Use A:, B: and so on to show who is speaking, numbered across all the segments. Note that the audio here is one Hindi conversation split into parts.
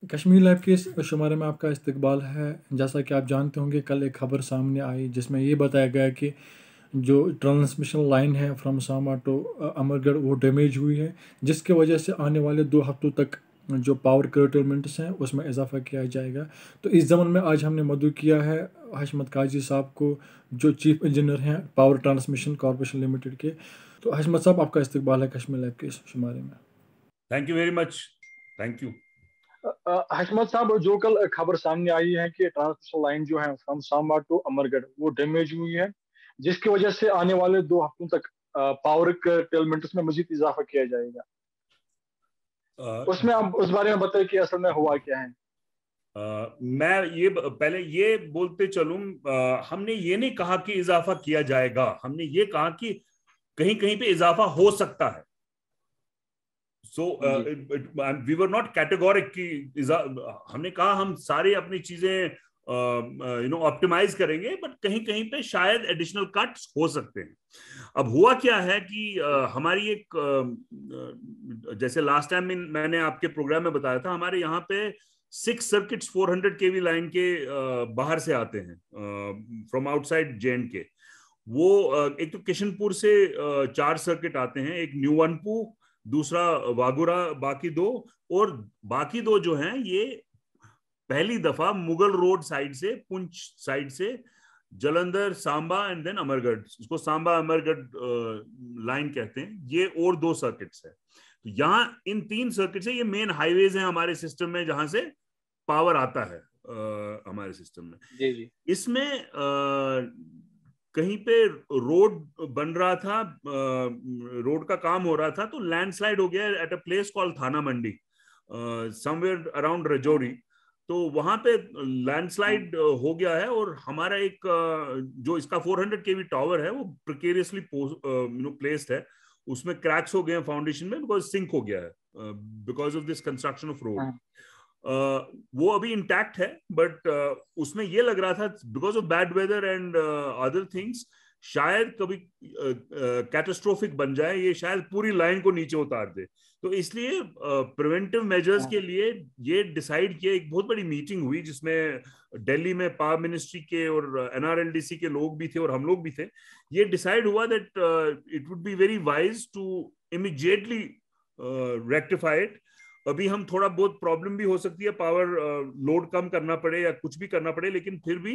A: कश्मीर लाइव के इस शुमारे में आपका इस्तकबाल है। जैसा कि आप जानते होंगे, कल एक खबर सामने आई जिसमें ये बताया गया कि जो ट्रांसमिशन लाइन है फ्रॉम सामा टू अमरगढ़ वो डैमेज हुई है, जिसकी वजह से आने वाले 2 हफ्तों तक जो पावर कर्टलमेंट्स हैं उसमें इजाफा किया जाएगा। तो इस ज़मन में आज हमने मदऊ किया है हशमत काजी साहब को, जो चीफ इंजीनियर हैं पावर ट्रांसमिशन कॉरपोरेशन लिमिटेड के। तो हशमत साहब, आपका इस्तकबाल है कश्मीर लाइव के इस शुमारे में।
B: Thank you very much. Thank you.
C: हशमत साहब, जो कल खबर सामने आई है कि ट्रांसमिशन लाइन जो है फ्रॉम सामा टू अमरगढ़ वो डैमेज हुई है, जिसकी वजह से आने वाले 2 हफ्तों तक पावर कर्टलमेंट्स में मजीद इजाफा किया जाएगा। उसमें आप उस बारे में बताइए कि असल में हुआ क्या है।
B: मैं ये पहले ये बोलते चलूं, हमने ये नहीं कहा कि इजाफा किया जाएगा, हमने ये कहा कि कहीं कहीं पे इजाफा हो सकता है। So we were not categoric कि हमने कहा हम सारे अपनी चीजें ऑप्टिमाइज करेंगे, बट कहीं कहीं पे शायद एडिशनल कट्स हो सकते हैं। अब हुआ क्या है कि हमारी एक जैसे लास्ट टाइम मैंने आपके प्रोग्राम में बताया था, हमारे यहाँ पे 6 सर्किट्स 400 केवी लाइन के बाहर से आते हैं, फ्रॉम आउटसाइड जेएंड के। वो एक तो किशनपुर से 4 सर्किट आते हैं, एक न्यूवनपू, दूसरा वागुरा, बाकी दो जो हैं ये पहली दफा मुगल रोड साइड से, पुंछ साइड से, जलंधर, सांबा एंड देन अमरगढ़, इसको सांबा अमरगढ़ लाइन कहते हैं, ये और 2 सर्किट्स है। तो यहाँ इन 3 सर्किट से, ये मेन हाईवेज हैं हमारे सिस्टम में जहां से पावर आता है हमारे सिस्टम में।
C: जी जी।
B: इसमें कहीं पे रोड बन रहा था, रोड का काम हो रहा था, तो लैंडस्लाइड हो गया एट अ प्लेस कॉल्ड थाना मंडी, समवेयर अराउंड रजौरी। तो वहां पे लैंडस्लाइड हो गया है, और हमारा एक जो इसका 400 केवी टावर है वो प्रिकेरियसली प्लेस्ड है, उसमें क्रैक्स हो गए हैं फाउंडेशन में, बिकॉज सिंक हो गया है because of this construction of road. वो अभी इंटैक्ट है, बट उसमें ये लग रहा था because of bad weather and other things शायद कभी कैटास्ट्रोफिक बन जाए, ये शायद पूरी लाइन को नीचे उतार दे। तो इसलिए प्रिवेंटिव मेजर्स के लिए ये डिसाइड किया, एक बहुत बड़ी मीटिंग हुई जिसमें दिल्ली में पावर मिनिस्ट्री के और एनआरएलडीसी के लोग भी थे और हम लोग भी थे। ये डिसाइड हुआ that it would be very wise to immediately rectify it. अभी हम थोड़ा बहुत प्रॉब्लम भी हो सकती है, पावर लोड कम करना पड़े या कुछ भी करना पड़े, लेकिन फिर भी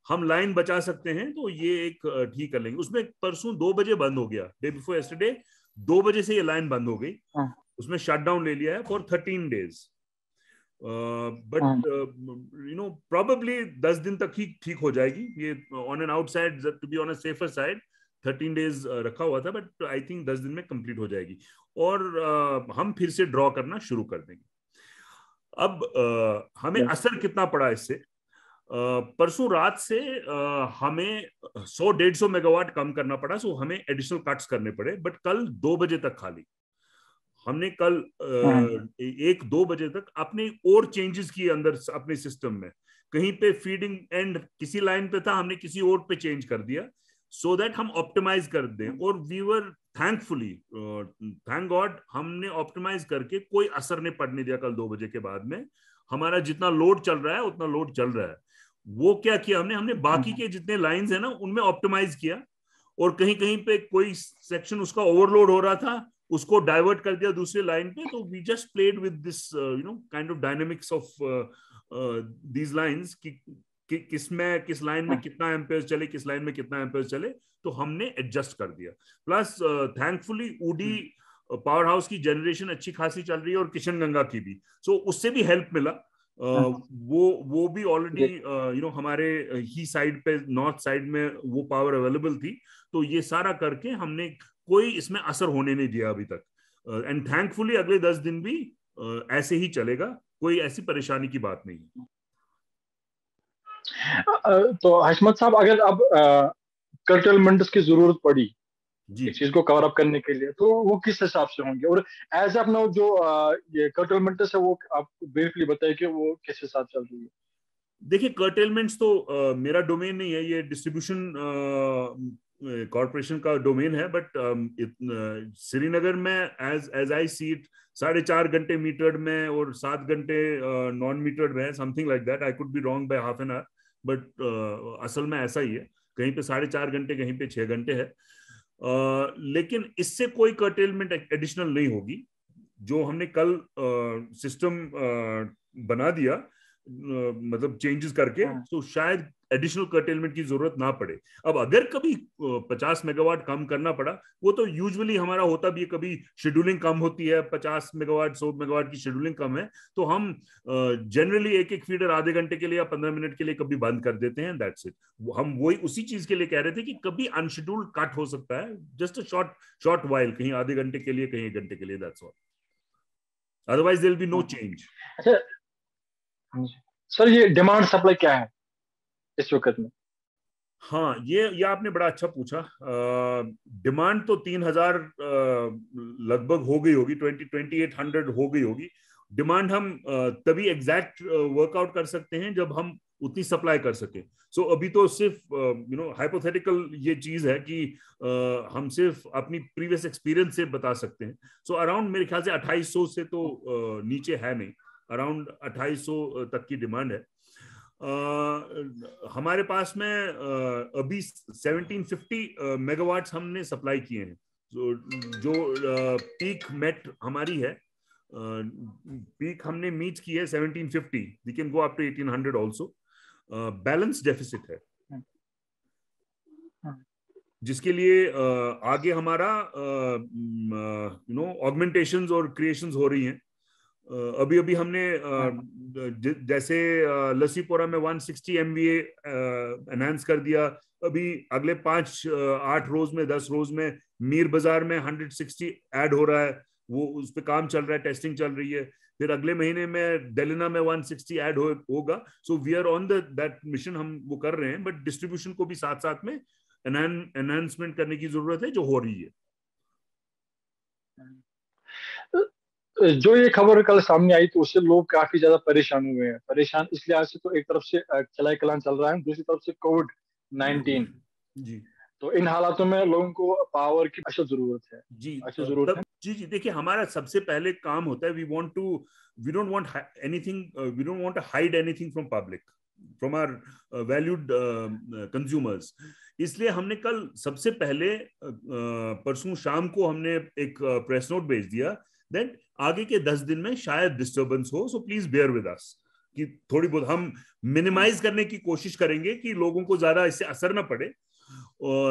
B: हम लाइन बचा सकते हैं, तो ये एक ठीक कर लेंगे। उसमें परसों 2 बजे बंद हो गया, डे बिफोर यस्टरडे 2 बजे से ये लाइन बंद हो गई, उसमें शटडाउन ले लिया है फॉर 13 डेज। बट प्रोबेबली 10 दिन तक ही ठीक हो जाएगी ये, on an outside, to be on a safer side 13 days रखा हुआ था, बट आई थिंक 10 दिन में कंप्लीट हो जाएगी, और हम फिर से ड्रॉ करना शुरू कर देंगे। अब हमें असर कितना पड़ा इससे? परसों रात से हमें 100-150 मेगावाट कम करना पड़ा, सो हमें एडिशनल कट्स करने पड़े, बट कल 2 बजे तक खाली हमने कल 1-2 बजे तक अपने और चेंजेस किए अंदर अपने सिस्टम में। कहीं पे फीडिंग एंड किसी लाइन पे था, हमने किसी और पे चेंज कर दिया, सो दैट हम ऑप्टिमाइज कर दें। और we were thankfully, thank God, हमने ऑप्टिमाइज करके कोई असर नहीं पड़ने दिया। कल 2 बजे के बाद में हमारा जितना लोड चल रहा है उतना लोड चल रहा है। वो क्या किया हमने बाकी के जितने लाइंस है ना उनमें ऑप्टिमाइज किया, और कहीं कहीं पे कोई सेक्शन उसका ओवरलोड हो रहा था, उसको डाइवर्ट कर दिया दूसरे लाइन पे। तो we just played with this kind of dynamics of these lines कि किस लाइन में कितना एम्पेयर चले, किस लाइन में कितना एम्पेयर चले, तो हमने एडजस्ट कर दिया। प्लस थैंकफुली ऊडी पावर हाउस की जनरेशन अच्छी खासी चल रही है, और किशनगंगा की भी, सो उससे भी हेल्प मिला। वो भी ऑलरेडी हमारे ही साइड पे, नॉर्थ साइड में वो पावर अवेलेबल थी। तो ये सारा करके हमने कोई इसमें असर होने नहीं दिया अभी तक, एंड थैंकफुली अगले 10 दिन भी ऐसे ही चलेगा, कोई ऐसी परेशानी की बात नहीं है।
C: तो हशमत साहब, अगर अब कर्टलमेंट्स की जरूरत पड़ी इस चीज को कवर अप करने के लिए, तो वो किस हिसाब से होंगे? और एज अपना जो ये कर्टलमेंट्स है वो आप ब्रीफली बताइए कि वो किस हिसाब से चल रही है।
B: देखिए, कर्टेलमेंट्स तो मेरा डोमेन नहीं है, ये डिस्ट्रीब्यूशन कॉर्पोरेशन का डोमेन है, बट श्रीनगर में एज आई सी इट, 4.5 घंटे मीटर्ड में और 7 घंटे नॉन मीटर्ड में, something like that. I could be wrong by half an hour, but असल में ऐसा ही है, कहीं पे 4.5 घंटे, कहीं पे 6 घंटे है। लेकिन इससे कोई कर्टेलमेंट एडिशनल नहीं होगी। जो हमने कल सिस्टम बना दिया, मतलब चेंजेस करके, तो शायद एडिशनल कर्टेलमेंट की जरूरत ना पड़े। अब अगर कभी 50 मेगावाट कम करना पड़ा, वो तो यूजुअली हमारा होता भी है, कभी शेड्यूलिंग कम होती है, 50 मेगावाट 100 मेगावाट की शेड्यूलिंग कम है, तो हम जनरली एक एक फीडर आधे घंटे के लिए या 15 मिनट के लिए कभी बंद कर देते हैं, दैट्स इट। हम वही उसी चीज के लिए कह रहे थे कि कभी अनशेड्यूल्ड कट हो सकता है, जस्ट अ शॉर्ट वाइल, कहीं आधे घंटे के लिए, कहीं 1 घंटे के लिए, that's all. Otherwise there will be no change.
C: अच्छा सर, ये डिमांड सप्लाई क्या है इस वक्त में?
B: हाँ, ये आपने बड़ा अच्छा पूछा। डिमांड तो 3000 लगभग हो गई होगी, 2800 हो गई होगी। डिमांड हम तभी एग्जैक्ट वर्कआउट कर सकते हैं जब हम उतनी सप्लाई कर सके। सो अभी तो सिर्फ हाइपोथेटिकल ये चीज है कि हम सिर्फ अपनी प्रीवियस एक्सपीरियंस से बता सकते हैं। सो अराउंड मेरे ख्याल से 2800 से तो नीचे है नहीं, अराउंड 2800 तक की डिमांड है। हमारे पास में अभी 1750 मेगावाट्स हमने सप्लाई किए हैं। जो पीक मेट हमारी है, पीक हमने मीट की है 1750, we can go up to 1800 also. Balance deficit है, जिसके लिए आगे हमारा ऑगमेंटेशंस और क्रिएशंस हो रही हैं। अभी अभी हमने जैसे लसीपुरा में 160 MVA एनहांस कर दिया। अभी अगले 5-8 रोज में, 10 रोज में मीर बाजार में 160 ऐड हो रहा है, वो उस पर काम चल रहा है, टेस्टिंग चल रही है। फिर अगले महीने में डेलिना में 160 ऐड होगा। So we are on that mission, हम वो कर रहे हैं, बट डिस्ट्रीब्यूशन को भी साथ साथ में एनहांसमेंट करने की जरूरत है, जो हो रही है।
C: जो ये खबर कल सामने आई तो उससे लोग काफी ज्यादा परेशान हुए हैं। परेशान इस लिहाज से, तो एक तरफ से चलाए कलान चल रहा है, दूसरी तरफ से कोविड-19
B: जी।
C: तो इन हालातों में लोगों को पावर की अशद जरूरत है।
B: जी,
C: अशद जरूरत है।
B: जी। देखिए, हमारा सबसे पहले काम होता है, we don't want anything, we don't want to hide anything from public, from our valued consumers. इसलिए हमने कल सबसे पहले परसों शाम को हमने एक प्रेस नोट भेज दिया दैट आगे के 10 दिन में शायद डिस्टर्बेंस हो, so please bear with us, कि थोड़ी बहुत हम मिनिमाइज करने की कोशिश करेंगे कि लोगों को ज्यादा इससे असर ना पड़े।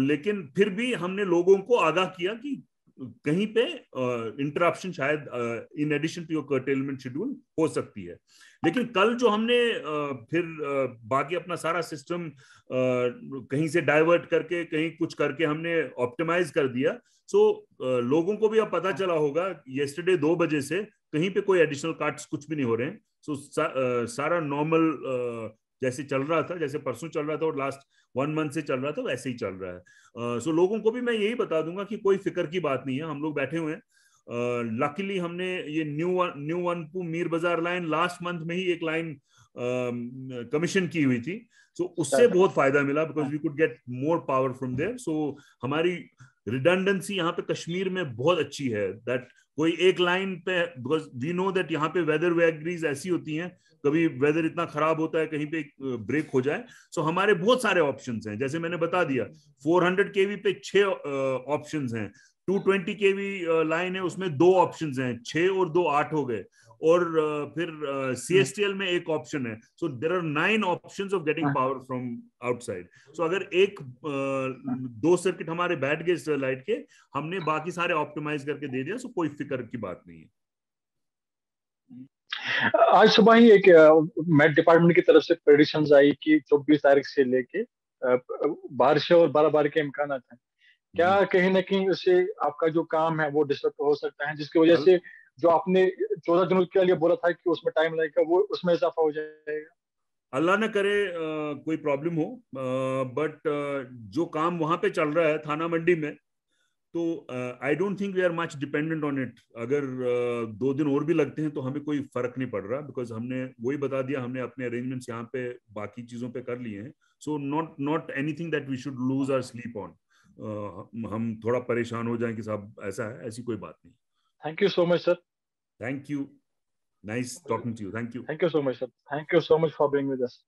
B: लेकिन फिर भी हमने लोगों को आगाह किया कि कहीं पे इंटरप्शन शायद in addition to your curtailment schedule हो सकती है। लेकिन कल जो हमने फिर बाकी अपना सारा सिस्टम कहीं से डाइवर्ट करके, कहीं कुछ करके हमने ऑप्टिमाइज कर दिया। सो लोगों को भी अब पता चला होगा, येस्टरडे 2 बजे से कहीं पे कोई एडिशनल काट्स कुछ भी नहीं हो रहे हैं। सो सारा नॉर्मल जैसे चल रहा था, जैसे परसों चल रहा था और लास्ट 1 मंथ से चल रहा था, वैसे ही चल रहा है। सो लोगों को भी मैं यही बता दूंगा कि कोई फिक्र की बात नहीं है, हम लोग बैठे हुए हैं। लकीली हमने ये न्यू वनपू मीर बाजार लाइन लास्ट मंथ में ही एक लाइन कमीशन की हुई थी। सो उससे बहुत फायदा मिला, because we could get more power from there. So हमारी रिडंडेंसी यहाँ पे कश्मीर में बहुत अच्छी है, दैट कोई एक लाइन पे, बिकॉज वी नो दैट यहाँ पे वेदर वैगरीज ऐसी होती हैं, कभी वेदर इतना खराब होता है कहीं पे ब्रेक हो जाए। सो हमारे बहुत सारे ऑप्शंस हैं, जैसे मैंने बता दिया 400 kV पे 6 ऑप्शंस हैं, 220 kV लाइन है उसमें 2 ऑप्शंस हैं, 6 और 2 8 हो गए, और फिर CSTL में एक ऑप्शन है। So there are 9 options of getting power from outside. So अगर 2 सर्किट हमारे बैठ गए स्टरलाइट के, हमने बाकी सारे ऑप्टिमाइज करके दे दिया। सो कोई फिक्र की बात नहीं है।
C: आज सुबह ही एक मेट डिपार्टमेंट की तरफ से प्रेडिक्शंस आई कि 24 तारीख से लेके बारिश और बर्फबारी के इम्कान हैं। क्या कहीं ना कहीं उससे आपका जो काम है वो डिस्टर्ब हो सकता है, जिसकी वजह से जो आपने 14 दिनों के लिए बोला था कि उसमें टाइम लगेगा, वो उसमें इजाफा हो जाएगा?
B: अल्लाह ना करे कोई प्रॉब्लम हो, बट जो काम वहां पे चल रहा है थाना मंडी में, तो I don't think we are much dependent on it. अगर 2 दिन और भी लगते हैं तो हमें कोई फर्क नहीं पड़ रहा, बिकॉज हमने वही बता दिया, हमने अपने अरेंजमेंट्स यहाँ पे बाकी चीजों पे कर लिए हैं। So not anything that we should lose our sleep on, हम थोड़ा परेशान हो जाएं कि साहब ऐसा है, ऐसी कोई बात नहीं।
C: Thank you so much sir.
B: Thank you. Nice talking to you. Thank you.
C: Thank you so much, sir. Thank you so much for being with us.